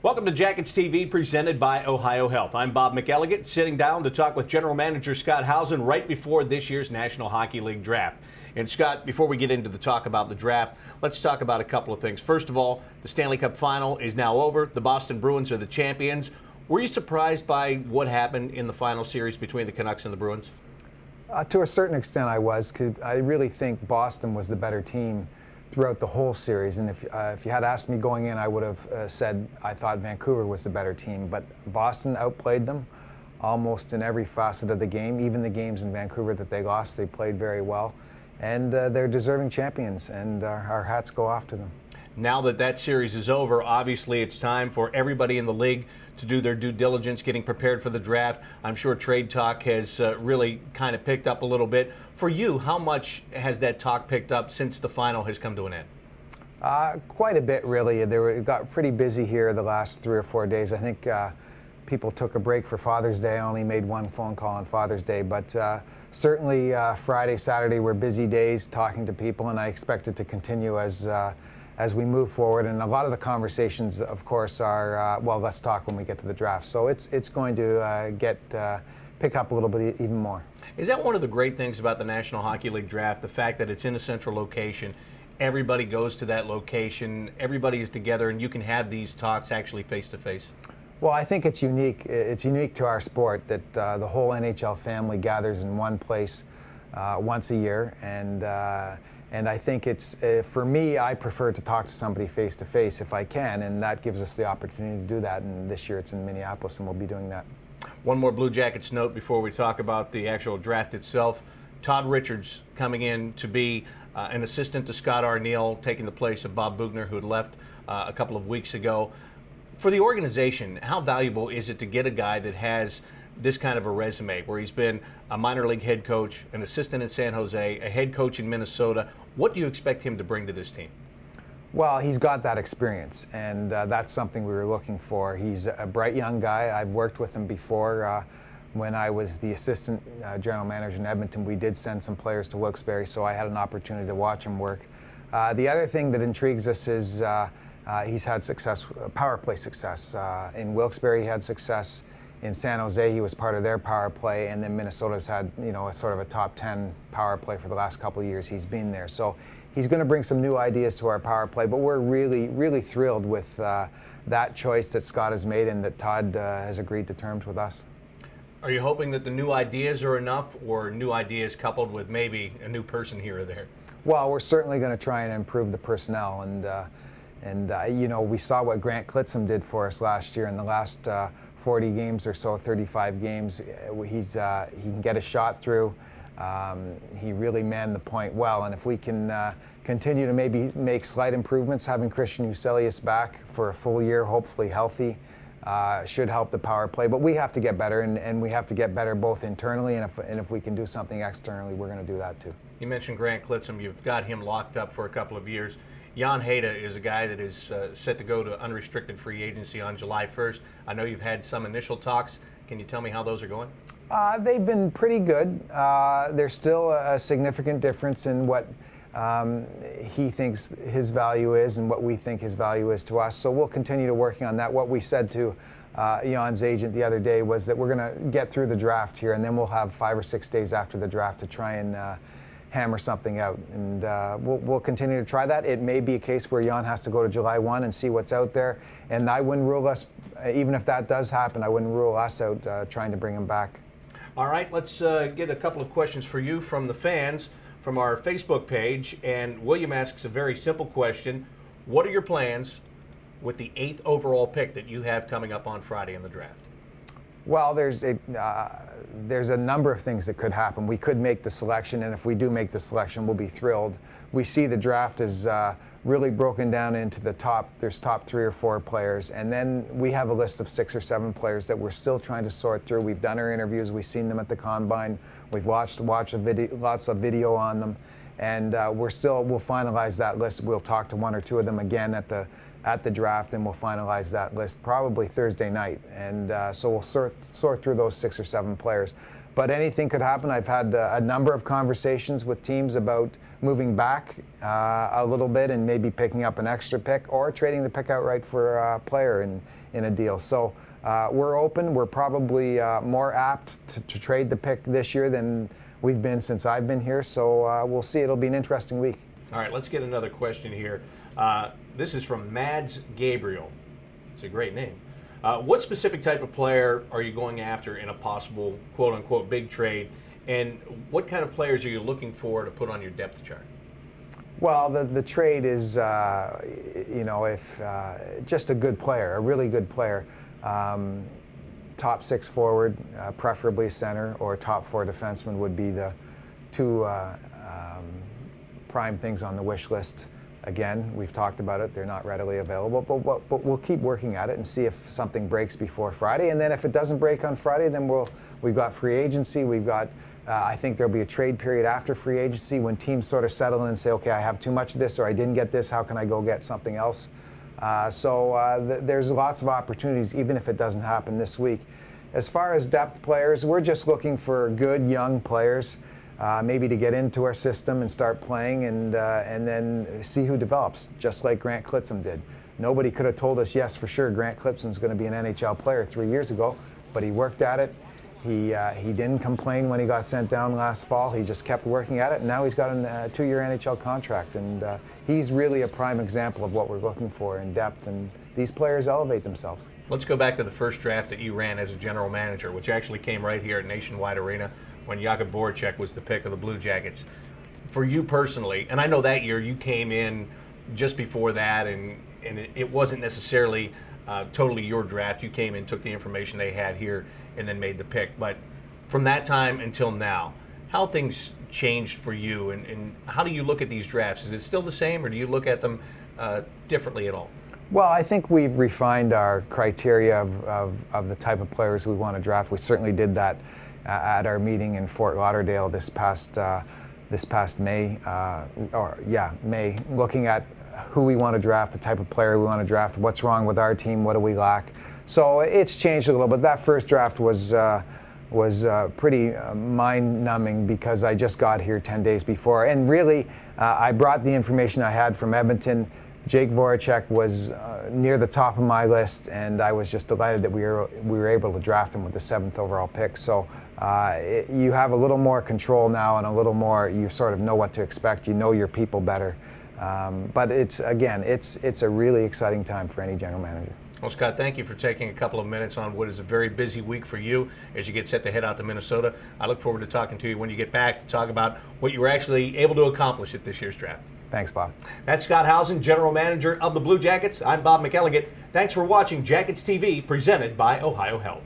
Welcome to Jackets TV, presented by Ohio Health. I'm Bob McElligott, sitting down to talk with General Manager Scott Howson right before this year's National Hockey League Draft. And Scott, before we get into the talk about the draft, let's talk about a couple of things. First of all, the Stanley Cup Final is now over. The Boston Bruins are the champions. Were you surprised by what happened in the final series between the Canucks and the Bruins? To a certain extent I was, because I really think Boston was the better team throughout the whole series. And if you had asked me going in, I would have said I thought Vancouver was the better team. But Boston outplayed them almost in every facet of the game. Even the games in Vancouver that they lost, they played very well. And they're deserving champions, and our hats go off to them. Now that that series is over, obviously it's time for everybody in the league to do their due diligence, getting prepared for the draft. I'm sure trade talk has really kind of picked up a little bit. For you, how much has that talk picked up since the final has come to an end? Quite a bit, really. It got pretty busy here the last 3 or 4 days. I think people took a break for Father's Day. I only made one phone call on Father's Day, but certainly Friday, Saturday were busy days talking to people, and I expect it to continue as we move forward. And a lot of the conversations, of course, are, well, let's talk when we get to the draft. So it's going to pick up a little bit even more. Is that one of the great things about the National Hockey League Draft, the fact that it's in a central location? Everybody goes to that location, everybody is together, and you can have these talks actually face-to-face? Well, I think it's unique. It's unique to our sport that the whole NHL family gathers in one place once a year, and I think it's, for me, I prefer to talk to somebody face-to-face if I can, and that gives us the opportunity to do that. And this year it's in Minneapolis, and we'll be doing that. One more Blue Jackets note before we talk about the actual draft itself. Todd Richards coming in to be an assistant to Scott Arniel, taking the place of Bob Bugner, who had left a couple of weeks ago. For the organization, how valuable is it to get a guy that has this kind of a resume, where he's been a minor league head coach, an assistant in San Jose, a head coach in Minnesota? What do you expect him to bring to this team? Well, he's got that experience, and that's something we were looking for. He's a bright young guy. I've worked with him before. When I was the assistant general manager in Edmonton, we did send some players to Wilkes-Barre, so I had an opportunity to watch him work. The other thing that intrigues us is he's had success, power play success. In Wilkes-Barre, he had success. In San Jose, he was part of their power play, and then Minnesota's had, you know, a sort of a top 10 power play for the last couple of years he's been there. So he's going to bring some new ideas to our power play, but we're really, really thrilled with that choice that Scott has made and that Todd has agreed to terms with us. Are you hoping that the new ideas are enough, or new ideas coupled with maybe a new person here or there? Well, we're certainly going to try and improve the personnel, and you know, we saw what Grant Clitsome did for us last year in the last 40 games or so, 35 games. He can get a shot through. He really manned the point well, and if we can continue to maybe make slight improvements, having Christian Uselius back for a full year, hopefully healthy, should help the power play. But we have to get better, and we have to get better both internally, and if we can do something externally, we're going to do that too. You mentioned Grant Clitsome. You've got him locked up for a couple of years. Jan Hejda is a guy that is set to go to unrestricted free agency on July 1st. I know you've had some initial talks. Can you tell me how those are going? They've been pretty good. There's still a significant difference in what he thinks his value is and what we think his value is to us. So we'll continue to working on that. What we said to Jan's agent the other day was that we're going to get through the draft here, and then we'll have 5 or 6 days after the draft to try and hammer something out, and we'll continue to try that. It may be a case where Jan has to go to July 1 and see what's out there, and I wouldn't rule us, even if that does happen, I wouldn't rule us out trying to bring him back. All right, let's get a couple of questions for you from the fans from our Facebook page, and William asks a very simple question. What are your plans with the 8th overall pick that you have coming up on Friday in the draft? Well, there's a number of things that could happen. We could make the selection, and if we do make the selection, we'll be thrilled. We see the draft as really broken down into there's top 3 or 4 players, and then we have a list of 6 or 7 players that we're still trying to sort through. We've done our interviews, we've seen them at the Combine, we've watched lots of video on them, and we'll finalize that list. We'll talk to 1 or 2 of them again at the draft, and we'll finalize that list probably Thursday night. And so we'll sort through those 6 or 7 players. but anything could happen. I've had a number of conversations with teams about moving back a little bit and maybe picking up an extra pick or trading the pick outright for a player in a deal. So we're open. We're probably more apt to trade the pick this year than we've been since I've been here. So we'll see. It'll be an interesting week. All right, let's get another question here. This is from Mads Gabriel. It's a great name. What specific type of player are you going after in a possible quote-unquote big trade, and what kind of players are you looking for to put on your depth chart? Well, the trade is, if just a good player, a really good player, top 6 forward, preferably center, or top 4 defenseman would be the two prime things on the wish list. Again, we've talked about it. They're not readily available, but we'll keep working at it and see if something breaks before Friday. And then if it doesn't break on Friday, then we've got free agency. We've got, I think there'll be a trade period after free agency when teams sort of settle in and say, okay, I have too much of this, or I didn't get this. How can I go get something else? There's lots of opportunities, even if it doesn't happen this week. As far as depth players, we're just looking for good young players. Maybe to get into our system and start playing and then see who develops, just like Grant Clitsome did. Nobody could have told us, yes, for sure, Grant Clitsome's going to be an NHL player 3 years ago, but he worked at it. He didn't complain when he got sent down last fall. He just kept working at it, and now he's got a 2-year NHL contract, and he's really a prime example of what we're looking for in depth, and these players elevate themselves. Let's go back to the first draft that you ran as a general manager, which actually came right here at Nationwide Arena when Jakub Voracek was the pick of the Blue Jackets. For you personally, and I know that year you came in just before that, and it wasn't necessarily totally your draft. You came in, took the information they had here, and then made the pick. But from that time until now, how things changed for you, and how do you look at these drafts? Is it still the same, or do you look at them differently at all? Well, I think we've refined our criteria of the type of players we want to draft. We certainly did that at our meeting in Fort Lauderdale this past May, May, looking at who we want to draft, the type of player we want to draft, what's wrong with our team, what do we lack. So it's changed a little bit. That first draft was pretty mind-numbing because I just got here 10 days before, and really I brought the information I had from Edmonton. Jake Voracek was near the top of my list, and I was just delighted that we were able to draft him with the 7th overall pick. So you have a little more control now, and a little more, you sort of know what to expect. You know your people better. But it's a really exciting time for any general manager. Well, Scott, thank you for taking a couple of minutes on what is a very busy week for you as you get set to head out to Minnesota. I look forward to talking to you when you get back to talk about what you were actually able to accomplish at this year's draft. Thanks, Bob. That's Scott Howson, General Manager of the Blue Jackets. I'm Bob McElligott. Thanks for watching Jackets TV, presented by Ohio Health.